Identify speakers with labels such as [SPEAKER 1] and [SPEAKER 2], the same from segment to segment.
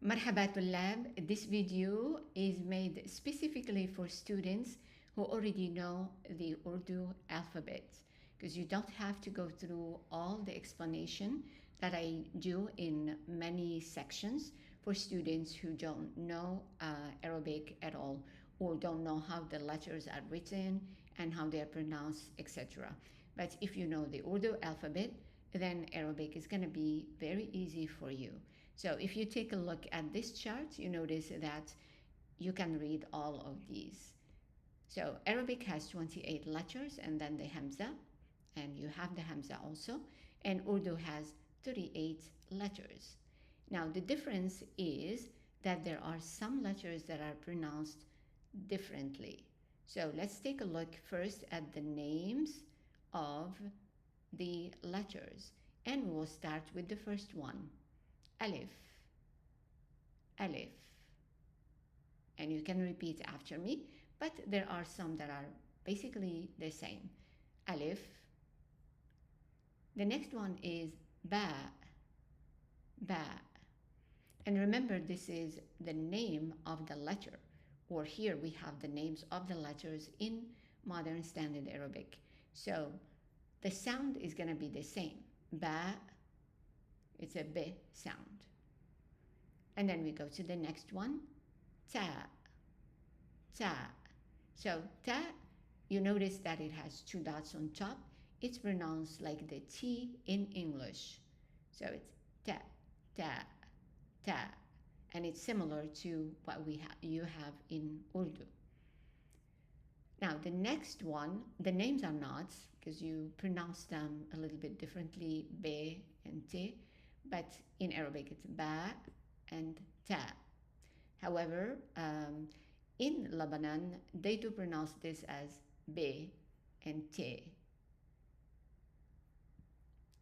[SPEAKER 1] مرحبا طلاب. This video is made specifically for students who already know the Urdu alphabet, because you don't have to go through all the explanation that I do in many sections for students who don't know Arabic at all, or don't know how the letters are written and how they are pronounced, etc. But if you know the Urdu alphabet, then Arabic is going to be very easy for you. So if you take a look at this chart, you notice that you can read all of these. So Arabic has 28 letters and then the Hamza, and you have the Hamza also, and Urdu has 38 letters. Now the difference is that there are some letters that are pronounced differently. So let's take a look first at the names of the letters, and we'll start with the first one. Alif, Alif. And you can repeat after me, but there are some that are basically the same. Alif. The next one is Ba, Ba. And remember, this is the name of the letter, or here we have the names of the letters in modern standard Arabic. So the sound is going to be the same. Ba, it's a B sound. And then we go to the next one, Ta, Ta. So Ta, you notice that it has two dots on top. It's pronounced like the T in English. So it's Ta, Ta, Ta. And it's similar to what you have in Urdu. Now the next one, the names are not, because you pronounce them a little bit differently, Be and Te, but in Arabic it's Ba and Ta. However, in Lebanon, they do pronounce this as Be and Te.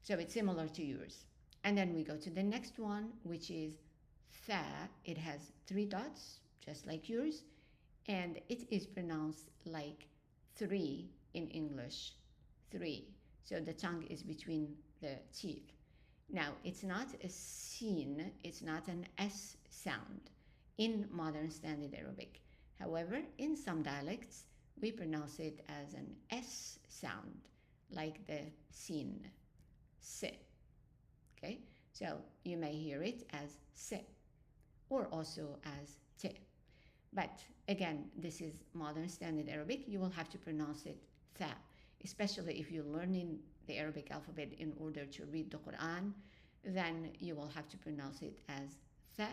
[SPEAKER 1] So it's similar to yours. And then we go to the next one, which is Tha. It has three dots, just like yours, and it is pronounced like three in English, three. So the tongue is between the teeth. Now, it's not a sin, it's not an S sound in modern standard Arabic. However, in some dialects, we pronounce it as an S sound, like the sin, se. Okay, so you may hear it as se, or also as te. But again, this is modern standard Arabic. You will have to pronounce it tha, especially if you're learning the Arabic alphabet in order to read the Quran. Then you will have to pronounce it as tha,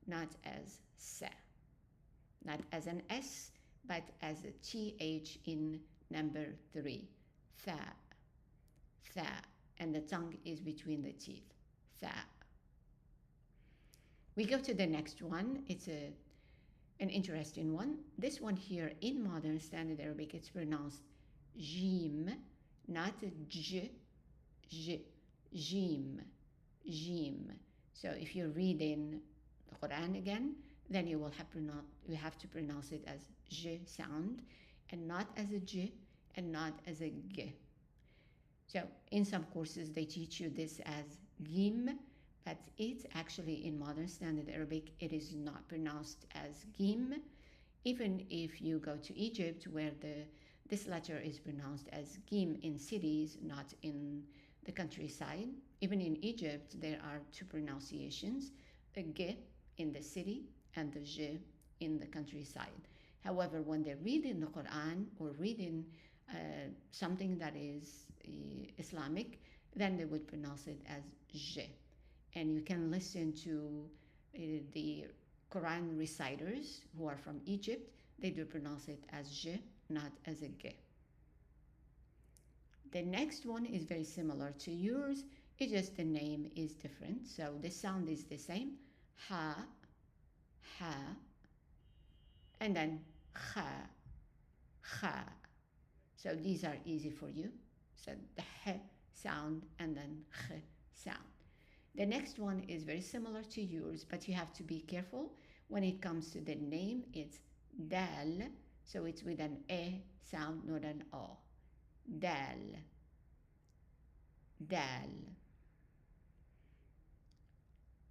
[SPEAKER 1] not as sa. Not as an S, but as a TH in number 3. Tha, tha. And the tongue is between the teeth. Tha. We go to the next one. It's an interesting one. This one here in modern standard Arabic, it's pronounced jim, not j, j, jim, jim. So if you're reading the Quran again, then you have to pronounce it as j sound, and not as a j, and not as a g. So in some courses they teach you this as gim, but it's actually in modern standard Arabic, it is not pronounced as gim. Even if you go to Egypt, where this letter is pronounced as gim in cities, not in the countryside. Even in Egypt, there are two pronunciations, the g in the city and the j in the countryside. However, when they're reading the Quran or reading something that is Islamic, then they would pronounce it as j. And you can listen to the Quran reciters who are from Egypt. They do pronounce it as j, not as a g. The next one is very similar to yours. It's just the name is different. So the sound is the same. Ha, ha, and then kha, kha. So these are easy for you. So the h sound and then kh sound. The next one is very similar to yours, but you have to be careful when it comes to the name. It's dal, so it's with an e sound, not an o. Dal, dal.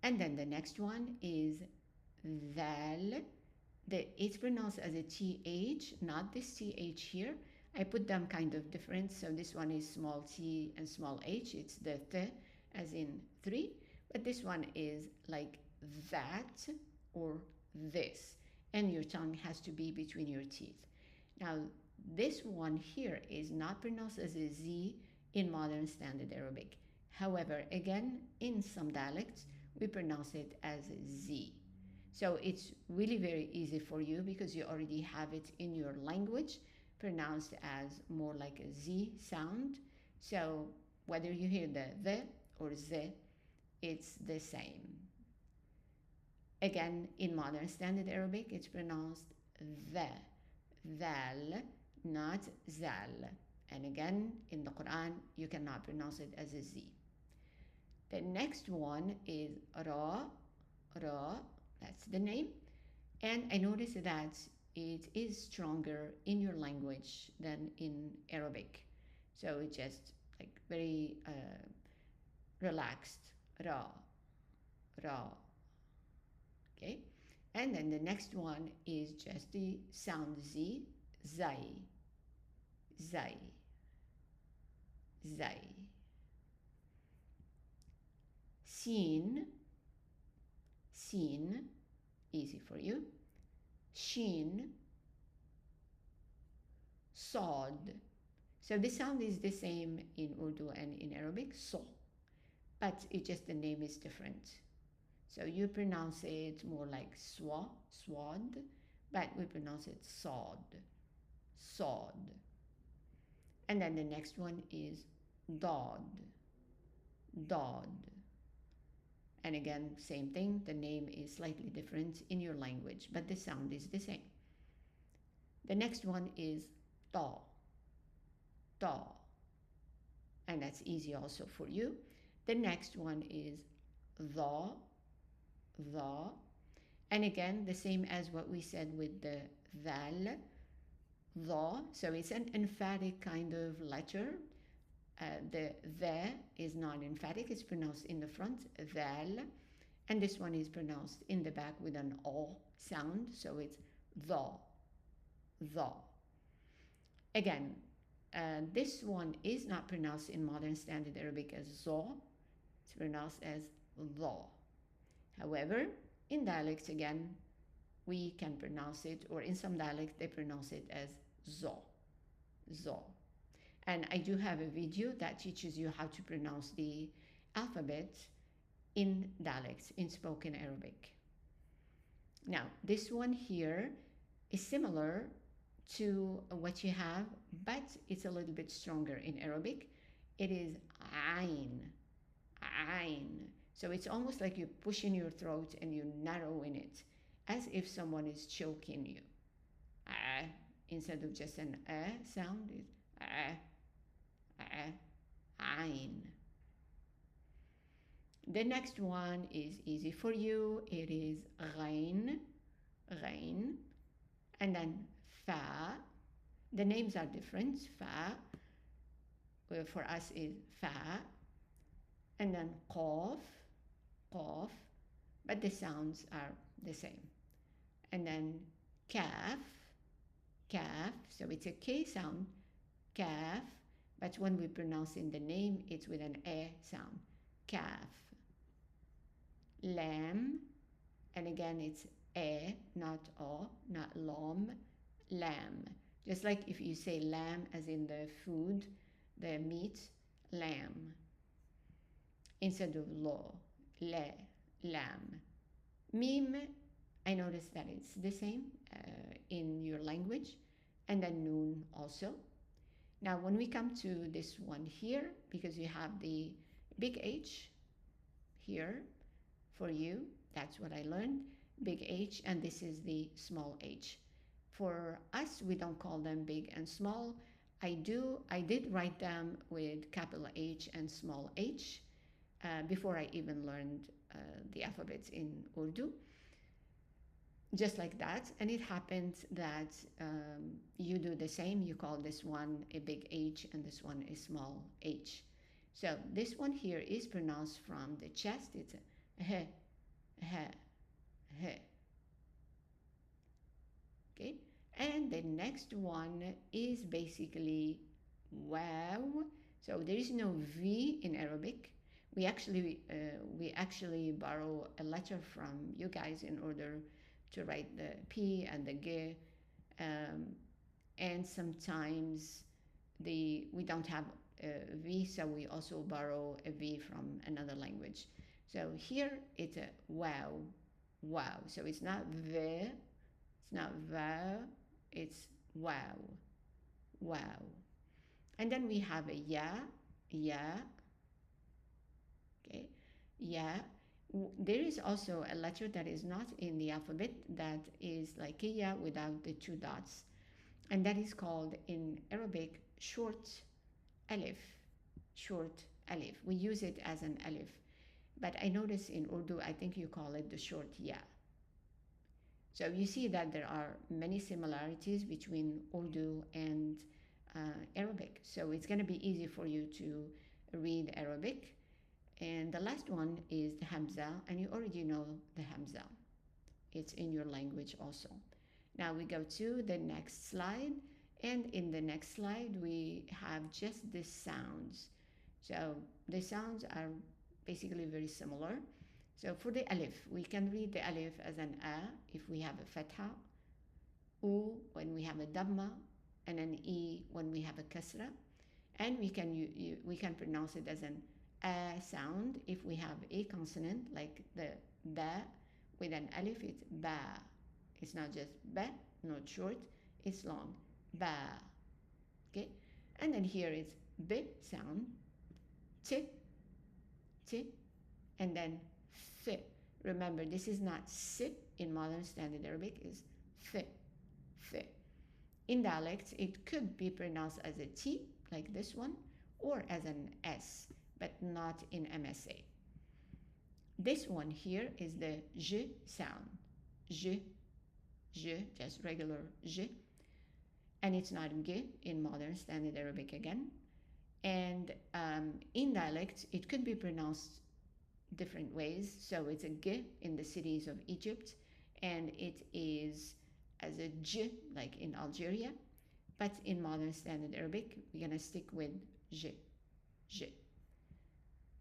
[SPEAKER 1] And then the next one is Dal. It's pronounced as a TH, not this TH here. I put them kind of different. So this one is small t and small h. It's the th as in three. But this one is like that or this. And your tongue has to be between your teeth. Now, this one here is not pronounced as a Z in modern standard Arabic. However, again, in some dialects, we pronounce it as Z. So it's really very easy for you because you already have it in your language pronounced as more like a Z sound. So whether you hear the or Z, it's the same. Again, in modern standard Arabic, it's pronounced the, thal, not zal. And again, in the Quran, you cannot pronounce it as a Z. The next one is ra, ra, that's the name. And I noticed that it is stronger in your language than in Arabic. So it's just like very relaxed. Ra, ra. Okay. And then the next one is just the sound Z, zai, zai, zai. Sin, sin, easy for you. Shin, sod. So the sound is the same in Urdu and in Arabic, so, but it just the name is different. So you pronounce it more like swad, but we pronounce it sod, sod. And then the next one is dod, dod. And again, same thing, the name is slightly different in your language, but the sound is the same. The next one is ta, ta. And that's easy also for you. The next one is the, the. And again, the same as what we said with the val, the. So it's an emphatic kind of letter. The is non-emphatic, it's pronounced in the front, val, and this one is pronounced in the back with an o sound, so it's the. Again, this one is not pronounced in modern standard Arabic as zo, it's pronounced as the. However, in dialects again, we can pronounce it, or in some dialects they pronounce it as zo, zo. And I do have a video that teaches you how to pronounce the alphabet in dialects, in spoken Arabic. Now, this one here is similar to what you have, but it's a little bit stronger in Arabic. It is ayn, ayn. So it's almost like you push in your throat and you narrow in it, as if someone is choking you. Instead of just an sound, it's ayn. The next one is easy for you. It is ghain, ghain, and then fa. The names are different. Fa for us is fa, and then qaf, qaf, but the sounds are the same. And then kaf, kaf. So it's a K sound, kaf. But when we pronounce in the name, it's with an a sound. Kaf. Lam. And again, it's a, not o, not lom. Lamb. Just like if you say lamb as in the food, the meat, lamb. Instead of lo, le, lamb. Mim, I noticed that it's the same in your language. And then noon also. Now, when we come to this one here, because you have the big H here for you, that's what I learned, big H, and this is the small h. For us, we don't call them big and small. I did write them with capital H and small h before I even learned the alphabets in Urdu. Just like that, and it happens that you do the same. You call this one a big H and this one a small h. So this one here is pronounced from the chest. It's a he, he, he. Okay, and the next one is basically wow. So there is no V in Arabic. We actually borrow a letter from you guys in order to write the P and the G, um, and sometimes we don't have a V, so we also borrow a V from another language. So here it's a wow, wow. So it's not V, it's not va, it's wow, wow. And then we have a ya, ya, okay, ya. There is also a letter that is not in the alphabet that is like a ya without the two dots, and that is called in Arabic short alif, short alif. We use it as an alif, but I notice in Urdu, I think you call it the short ya. So you see that there are many similarities between Urdu and Arabic. So it's going to be easy for you to read Arabic. And the last one is the Hamza, and you already know the Hamza. It's in your language also. Now we go to the next slide, and in the next slide we have just the sounds. So the sounds are basically very similar. So for the alif, we can read the alif as an a if we have a fatha, u when we have a damma, and an e when we have a kasra, and we can pronounce it as an a sound if we have a consonant like the ba with an alif. It's ba. It's not just ba, not short. It's long. Ba. Okay, and then here it's b sound, t, t, and then th. Remember, this is not s in modern standard Arabic. It's th, th. In dialects, it could be pronounced as a T, like this one, or as an S, but not in MSA. This one here is the J sound. J, J, just regular J. And it's not G in modern standard Arabic again. And in dialects, it could be pronounced different ways. So it's a G in the cities of Egypt, and it is as a J, like in Algeria. But in modern standard Arabic, we're going to stick with J, J.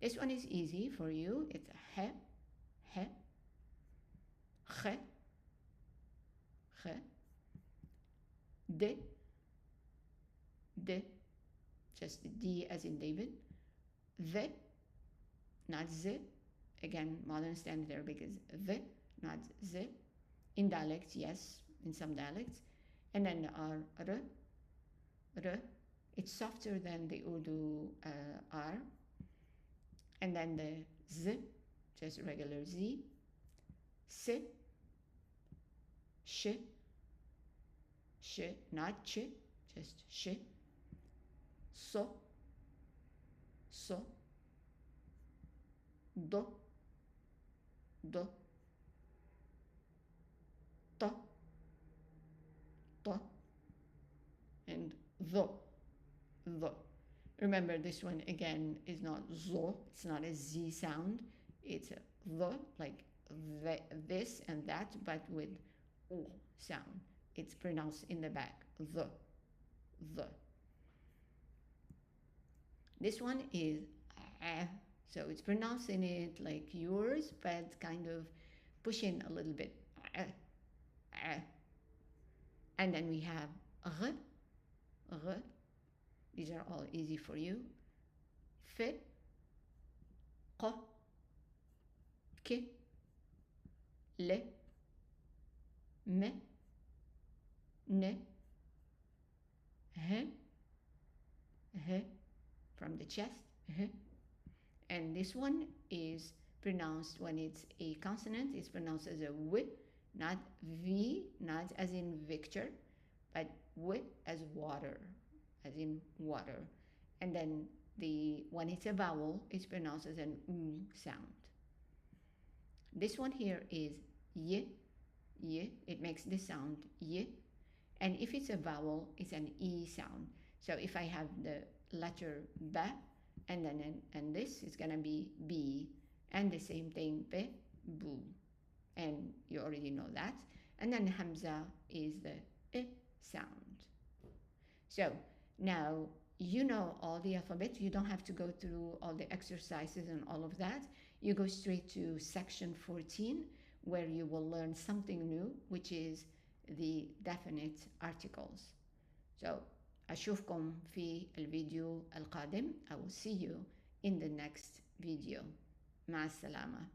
[SPEAKER 1] This one is easy for you. It's he, he, kh, kh, d, d, just D as in David, the, not z. Again, modern standard Arabic is the, not z. In dialects, yes, in some dialects. And then R, r. It's softer than the Urdu R. And then the z, just regular Z. S, sh, sh, not ch, just sh. So, so. Do, do. To, to. And the. Remember, this one again is not zo, it's not a Z sound, it's a the, like this and that, but with O sound. It's pronounced in the back, the. This one is so it's pronouncing it like yours, but kind of pushing a little bit. And then we have r. These are all easy for you. F, q, k, l, m, n, h, from the chest, and this one is pronounced when it's a consonant. It's pronounced as a w, not v, not as in Victor, but w as water, as in water. And then when it's a vowel, it's pronounced as an u sound. This one here is y, y. It makes the sound y, and if it's a vowel, it's an e sound. So if I have the letter ba, and then and this is gonna be b, and the same thing b, boo, and you already know that. and then Hamza is the I sound. So now you know all the alphabet. You don't have to go through all the exercises and all of that. You go straight to section 14 where you will learn something new, which is the definite articles. So أشوفكم في الفيديو القادم. I will see you in the next video. مع السلامة.